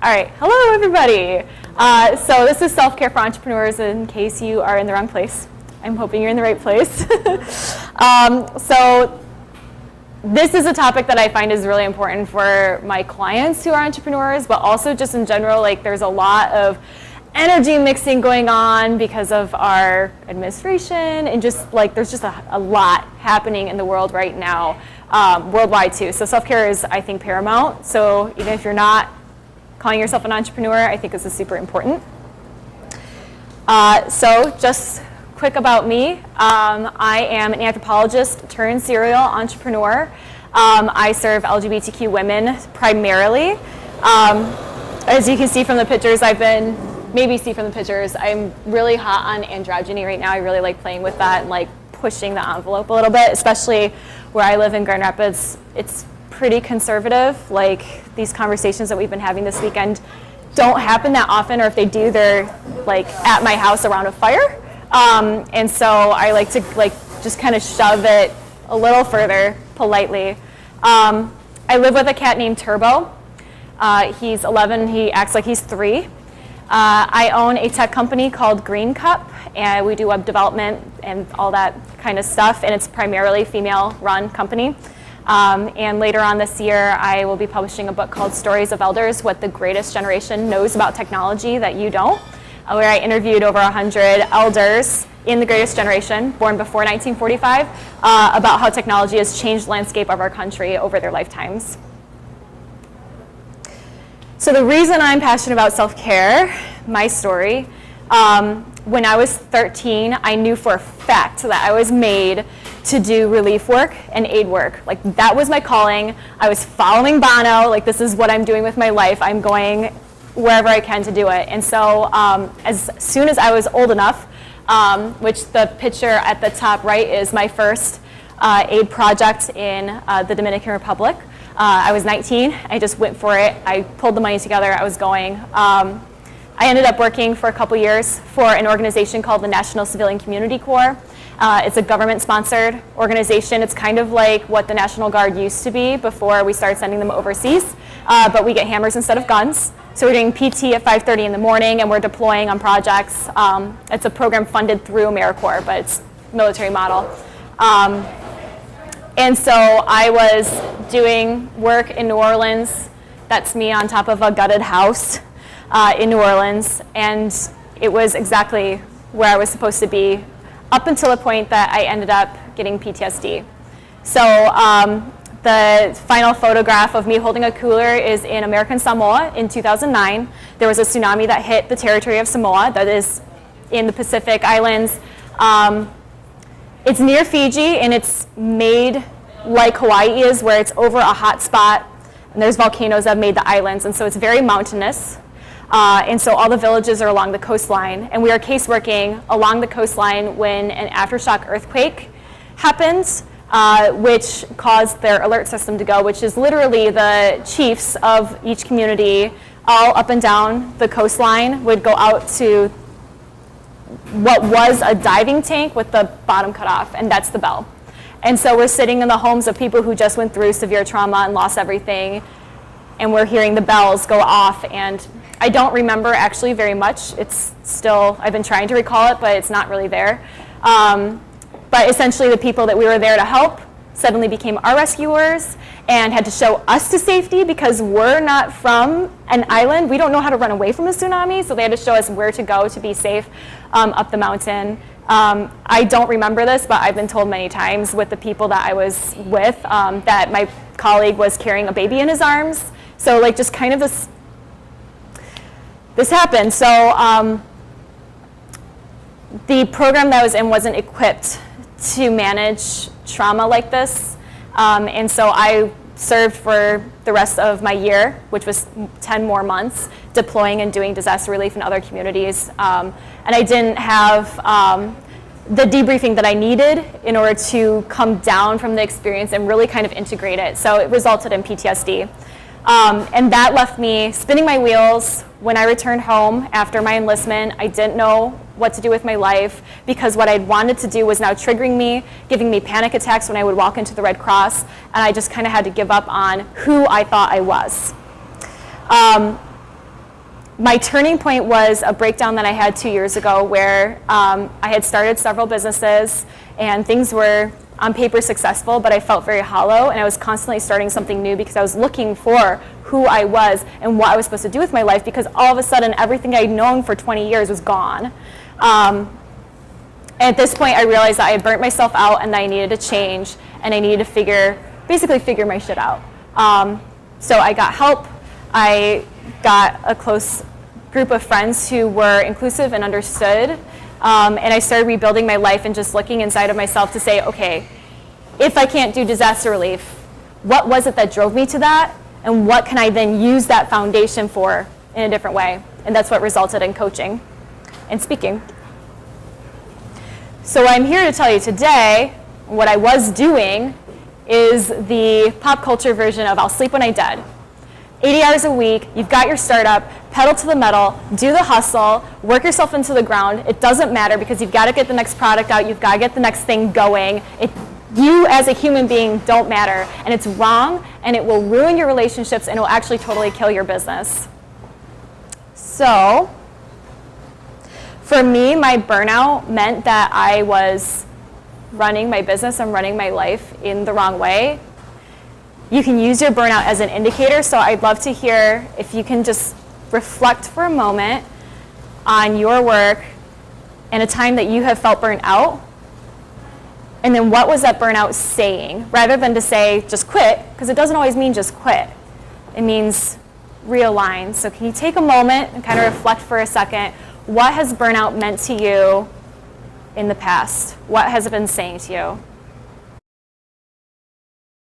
All right, hello everybody. So this is self-care for entrepreneurs in case you are in the wrong place. I'm hoping you're in the right place. So this is a topic that I find is really important for my clients who are entrepreneurs, but also just in general, like there's a lot of energy mixing going on because of our administration and just like there's just a lot happening in the world right now, worldwide too. So self-care is, I think, paramount. So even if you're not calling yourself an entrepreneur, I think this is super important. So just quick about me. I am an anthropologist turned serial entrepreneur. I serve LGBTQ women primarily. As you can see from the pictures, I'm really hot on androgyny right now. I really like playing with that and like pushing the envelope a little bit, especially where I live in Grand Rapids. It's pretty conservative. Like these conversations that we've been having this weekend don't happen that often, or if they do, they're like at my house around a fire. And so I like to just kind of shove it a little further politely. I live with a cat named Turbo. He's 11, he acts like he's 3. I own a tech company called Green Cup, and we do web development and all that kind of stuff, and it's primarily female-run company. And later on this year, I will be publishing a book called Stories of Elders, What the Greatest Generation Knows About Technology That You Don't, where I interviewed over 100 elders in the greatest generation, born before 1945, about how technology has changed the landscape of our country over their lifetimes. So the reason I'm passionate about self-care, my story, when I was 13, I knew for a fact that I was made to do relief work and aid work. Like that was my calling. I was following Bono, like this is what I'm doing with my life. I'm going wherever I can to do it. And so as soon as I was old enough, which the picture at the top right is my first aid project in the Dominican Republic. I was 19, I just went for it. I pulled the money together, I was going. I ended up working for a couple years for an organization called the National Civilian Community Corps. It's a government-sponsored organization. It's kind of like what the National Guard used to be before we started sending them overseas, but we get hammers instead of guns. So we're doing PT at 5:30 in the morning, and we're deploying on projects. It's a program funded through AmeriCorps, but it's military model. And so I was doing work in New Orleans. That's me on top of a gutted house in New Orleans, and it was exactly where I was supposed to be up until the point that I ended up getting PTSD. So the final photograph of me holding a cooler is in American Samoa in 2009. There was a tsunami that hit the territory of Samoa, that is in the Pacific Islands. It's near Fiji, and it's made like Hawaii is, where it's over a hot spot, and there's volcanoes that have made the islands, and so it's very mountainous. And so all the villages are along the coastline, and we are caseworking along the coastline when an aftershock earthquake happened, which caused their alert system to go, which is literally the chiefs of each community all up and down the coastline would go out to what was a diving tank with the bottom cut off, and that's the bell. And so we're sitting in the homes of people who just went through severe trauma and lost everything, and we're hearing the bells go off, and I don't remember actually very much. It's still, I've been trying to recall it, but it's not really there. But essentially the people that we were there to help suddenly became our rescuers and had to show us to safety because we're not from an island. We don't know how to run away from a tsunami, so they had to show us where to go to be safe up the mountain. I don't remember this, but I've been told many times with the people that I was with that my colleague was carrying a baby in his arms. So like just kind of this happened. So the program that I was in wasn't equipped to manage trauma like this. And so I served for the rest of my year, which was 10 more months, deploying and doing disaster relief in other communities. And I didn't have the debriefing that I needed in order to come down from the experience and really kind of integrate it. So it resulted in PTSD. And that left me spinning my wheels. When I returned home after my enlistment, I didn't know what to do with my life because what I'd wanted to do was now triggering me, giving me panic attacks when I would walk into the Red Cross, and I just kind of had to give up on who I thought I was. My turning point was a breakdown that I had 2 years ago where I had started several businesses and things were on paper successful, but I felt very hollow, and I was constantly starting something new because I was looking for who I was and what I was supposed to do with my life, because all of a sudden everything I'd known for 20 years was gone. At this point I realized that I had burnt myself out and that I needed to change, and I needed to basically figure my shit out. So I got help. I got a close group of friends who were inclusive and understood, and I started rebuilding my life and just looking inside of myself to say, okay, if I can't do disaster relief, what was it that drove me to that, and what can I then use that foundation for in a different way? And that's what resulted in coaching and speaking. So I'm here to tell you today, what I was doing is the pop culture version of I'll sleep when I'm dead. 80 hours a week, you've got your startup, pedal to the metal, do the hustle, work yourself into the ground. It doesn't matter because you've got to get the next product out, you've got to get the next thing going. You as a human being don't matter, and it's wrong, and it will ruin your relationships, and it will actually totally kill your business. So, for me, my burnout meant that I was running my business and running my life in the wrong way. You can use your burnout as an indicator, so I'd love to hear if you can just reflect for a moment on your work and a time that you have felt burnt out, and then what was that burnout saying, rather than to say just quit, because it doesn't always mean just quit. It means realign. So can you take a moment and kind of reflect for a second, what has burnout meant to you in the past? What has it been saying to you?